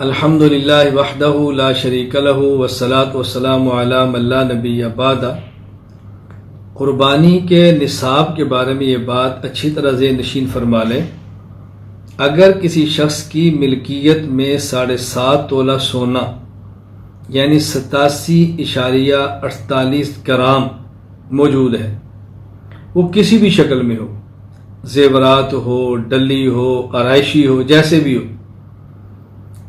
الحمدللہ وحدہ لا شریک لہ والصلاۃ والسلام علی من لا نبی بعدہ۔ قربانی کے نصاب کے بارے میں یہ بات اچھی طرح ذہن نشین فرما لیں۔ اگر کسی شخص کی ملکیت میں 7.5 تولہ سونا یعنی 87.48 گرام موجود ہے، وہ کسی بھی شکل میں ہو، زیورات ہو، ڈلی ہو، آرائشی ہو، جیسے بھی ہو۔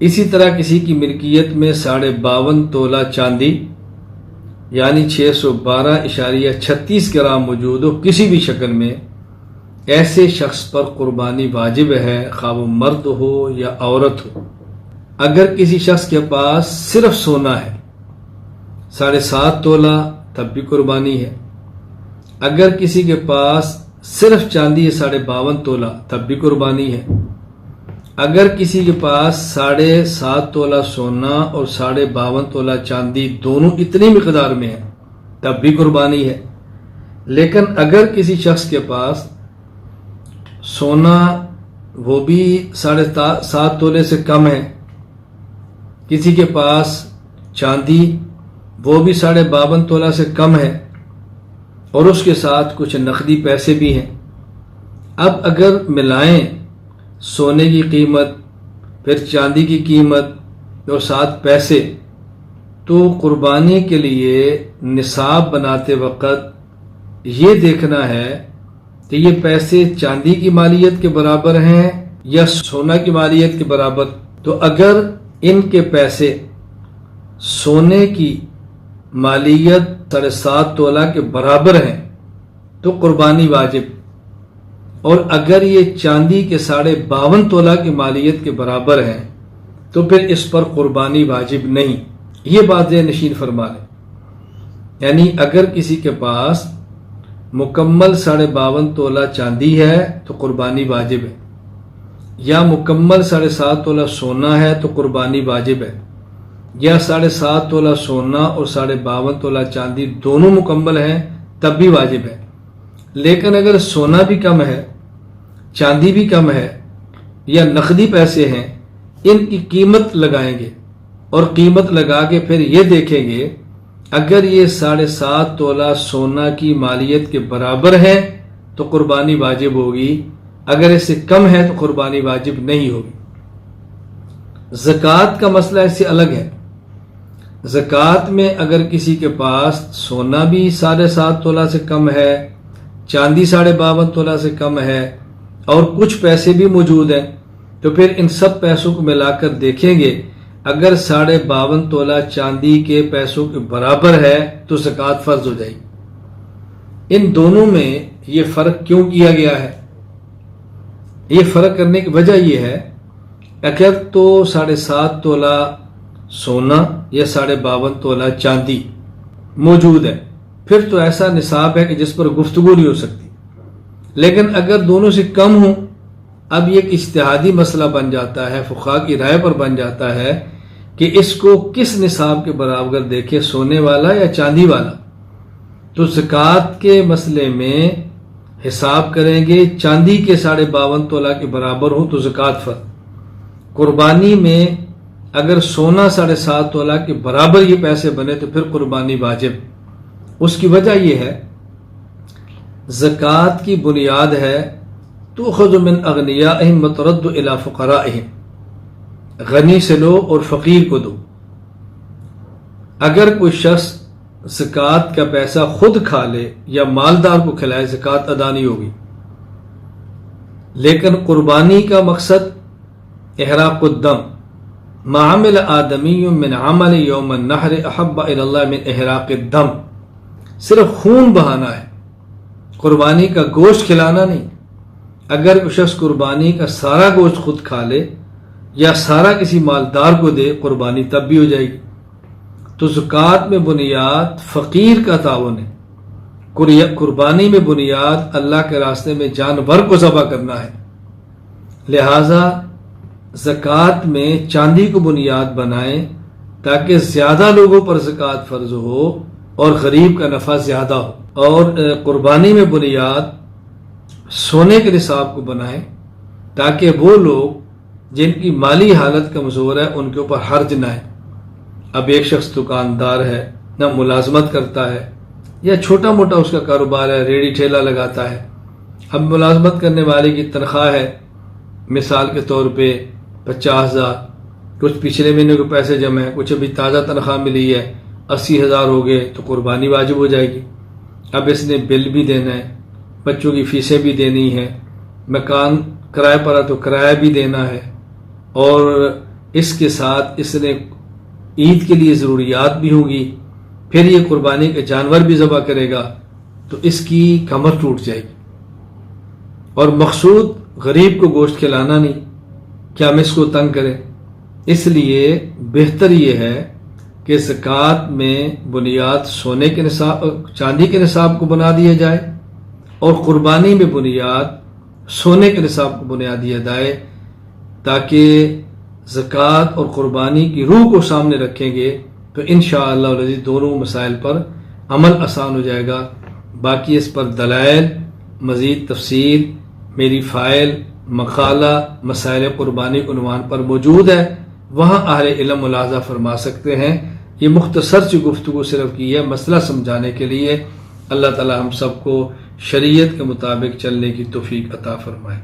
اسی طرح کسی کی ملکیت میں 52.5 تولہ چاندی یعنی 612.36 گرام موجود ہو کسی بھی شکل میں، ایسے شخص پر قربانی واجب ہے، خواہ وہ مرد ہو یا عورت ہو۔ اگر کسی شخص کے پاس صرف سونا ہے 7.5 تولہ تب بھی قربانی ہے۔ اگر کسی کے پاس صرف چاندی ہے 52.5 تولہ تب بھی قربانی ہے۔ اگر کسی کے پاس 7.5 تولہ سونا اور 52.5 تولہ چاندی دونوں اتنی مقدار میں ہیں تب بھی قربانی ہے۔ لیکن اگر کسی شخص کے پاس سونا وہ بھی 7.5 تولے سے کم ہے، کسی کے پاس چاندی وہ بھی 52.5 تولہ سے کم ہے اور اس کے ساتھ کچھ نقدی پیسے بھی ہیں، اب اگر ملائیں سونے کی قیمت پھر چاندی کی قیمت اور ساتھ پیسے، تو قربانی کے لیے نصاب بناتے وقت یہ دیکھنا ہے کہ یہ پیسے چاندی کی مالیت کے برابر ہیں یا سونا کی مالیت کے برابر۔ تو اگر ان کے پیسے سونے کی مالیت 7.5 تولہ کے برابر ہیں تو قربانی واجب، اور اگر یہ چاندی کے 52.5 تولہ کی مالیت کے برابر ہیں تو پھر اس پر قربانی واجب نہیں۔ یہ بات ذہن نشین فرما لیں۔ یعنی اگر کسی کے پاس مکمل 52.5 تولہ چاندی ہے تو قربانی واجب ہے، یا مکمل 7.5 تولہ سونا ہے تو قربانی واجب ہے، یا 7.5 تولہ سونا اور 52.5 تولہ چاندی دونوں مکمل ہیں تب بھی واجب ہے۔ لیکن اگر سونا بھی کم ہے، چاندی بھی کم ہے یا نقدی پیسے ہیں، ان کی قیمت لگائیں گے اور قیمت لگا کے پھر یہ دیکھیں گے اگر یہ 7.5 تولہ سونا کی مالیت کے برابر ہے تو قربانی واجب ہوگی، اگر اس سے کم ہے تو قربانی واجب نہیں ہوگی۔ زکوٰۃ کا مسئلہ اس سے الگ ہے۔ زکوٰۃ میں اگر کسی کے پاس سونا بھی 7.5 تولہ سے کم ہے، چاندی 52.5 تولہ سے کم ہے اور کچھ پیسے بھی موجود ہیں، تو پھر ان سب پیسوں کو ملا کر دیکھیں گے، اگر 52.5 تولہ چاندی کے پیسوں کے برابر ہے تو زکوٰۃ فرض ہو جائے گی۔ ان دونوں میں یہ فرق کیوں کیا گیا ہے؟ یہ فرق کرنے کی وجہ یہ ہے، اگر تو 7.5 تولہ سونا یا 52.5 تولہ چاندی موجود ہے پھر تو ایسا نصاب ہے کہ جس پر گفتگو نہیں ہو سکتی۔ لیکن اگر دونوں سے کم ہوں، اب یہ ایک اجتہادی مسئلہ بن جاتا ہے، فقہا کی رائے پر بن جاتا ہے کہ اس کو کس نصاب کے برابر دیکھے، سونے والا یا چاندی والا۔ تو زکوٰۃ کے مسئلے میں حساب کریں گے، چاندی کے 52.5 تولہ کے برابر ہوں تو زکوٰۃ فرض۔ قربانی میں اگر سونا 7.5 تولہ کے برابر یہ پیسے بنے تو پھر قربانی واجب۔ اس کی وجہ یہ ہے، زکوٰۃ کی بنیاد ہے تؤخذ من اغنیائہم وترد الی فقرائہم، غنی سے لو اور فقیر کو دو۔ اگر کوئی شخص زکوٰۃ کا پیسہ خود کھا لے یا مالدار کو کھلائے، زکوٰۃ ادا نہیں ہوگی۔ لیکن قربانی کا مقصد احراق الدم، ما عمل آدمی من عمل یوم النحر احب الی اللہ من احراق الدم، صرف خون بہانا ہے، قربانی کا گوشت کھلانا نہیں۔ اگر کوئی شخص قربانی کا سارا گوشت خود کھا لے یا سارا کسی مالدار کو دے، قربانی تب بھی ہو جائے گی۔ تو زکوٰۃ میں بنیاد فقیر کا تعاون ہے، قربانی میں بنیاد اللہ کے راستے میں جانور کو ذبح کرنا ہے۔ لہٰذا زکوٰۃ میں چاندی کو بنیاد بنائیں تاکہ زیادہ لوگوں پر زکوٰۃ فرض ہو اور غریب کا نفع زیادہ ہو، اور قربانی میں بنیاد سونے کے نصاب کو بنائیں تاکہ وہ لوگ جن کی مالی حالت کمزور ہے ان کے اوپر حرج نہ ہے۔ اب ایک شخص دکاندار ہے، نہ ملازمت کرتا ہے، یا چھوٹا موٹا اس کا کاروبار ہے، ریڑھی ٹھیلا لگاتا ہے۔ اب ملازمت کرنے والے کی تنخواہ ہے مثال کے طور پہ 50,000، کچھ پچھلے مہینے کے پیسے جمع ہیں، کچھ ابھی تازہ تنخواہ ملی ہے 80,000 ہو گئے، تو قربانی واجب ہو جائے گی۔ اب اس نے بل بھی دینا ہے، بچوں کی فیسیں بھی دینی ہے، مکان کرائے پر ہے تو کرایہ بھی دینا ہے، اور اس کے ساتھ اس نے عید کے لیے ضروریات بھی ہوں گی، پھر یہ قربانی کے جانور بھی ذبح کرے گا، تو اس کی کمر ٹوٹ جائے گی۔ اور مقصود غریب کو گوشت کھلانا نہیں کہ ہم اس کو تنگ کریں، اس لیے بہتر یہ ہے کہ زکوٰۃ میں بنیاد سونے کے نصاب، چاندی کے نصاب کو بنا دیا جائے، اور قربانی میں بنیاد سونے کے نصاب کو بنا دیا جائے، تاکہ زکوٰۃ اور قربانی کی روح کو سامنے رکھیں گے تو انشاءاللہ العزیز دونوں مسائل پر عمل آسان ہو جائے گا۔ باقی اس پر دلائل، مزید تفصیل میری فائل مقالہ مسائل قربانی عنوان پر موجود ہے، وہاں اہل علم ملاحظہ فرما سکتے ہیں۔ یہ مختصر سی گفتگو صرف کی ہے مسئلہ سمجھانے کے لیے۔ اللہ تعالی ہم سب کو شریعت کے مطابق چلنے کی توفیق عطا فرمائے۔